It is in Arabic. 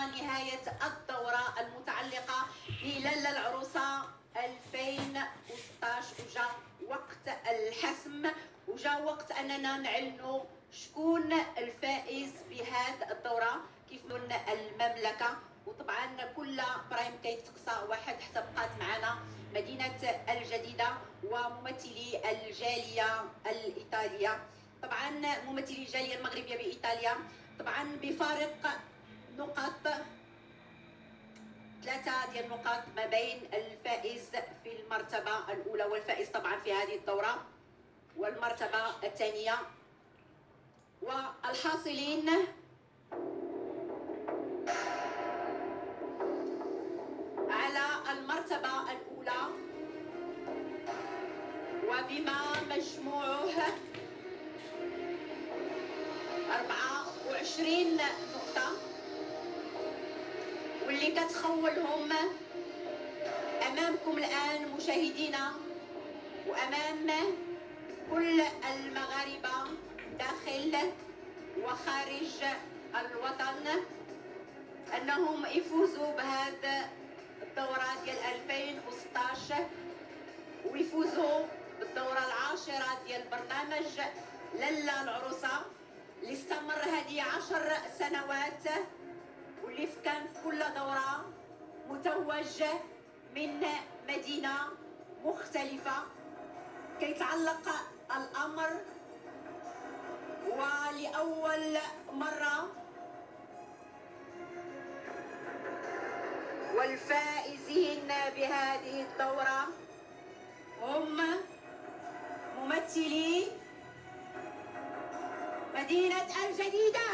نهاية الدورة المتعلقة بلالة العروسة 2016، وجا وقت الحسم، وجا وقت أننا نعلنوا شكون الفائز بهذه الدورة كيف من المملكة. وطبعا كل برايم كيتقصى واحد حتى بقات معنا مدينة الجديدة وممثلي الجالية الإيطالية، طبعا ممثلي الجالية المغربية بإيطاليا، طبعا بفارق نقط 3 ديال النقاط ما بين الفائز في المرتبة الأولى والفائز طبعا في هذه الدورة والمرتبة الثانية، والحاصلين على المرتبة الأولى وبما مجموعه 24 نقطة، واللي كتخولهم أمامكم الآن مشاهدينا وأمام كل المغاربة داخل وخارج الوطن أنهم يفوزوا بهذه الدورة ديال 2016 ويفوزوا بالدورة العاشرة ديال برنامج لالة العروسة اللي استمر هذه 10 سنوات، واللي كان في كل دورة متوج من مدينة مختلفة. كيتعلق الأمر ولأول مرة والفائزين بهذه الدورة هم ممثلي مدينة الجديدة.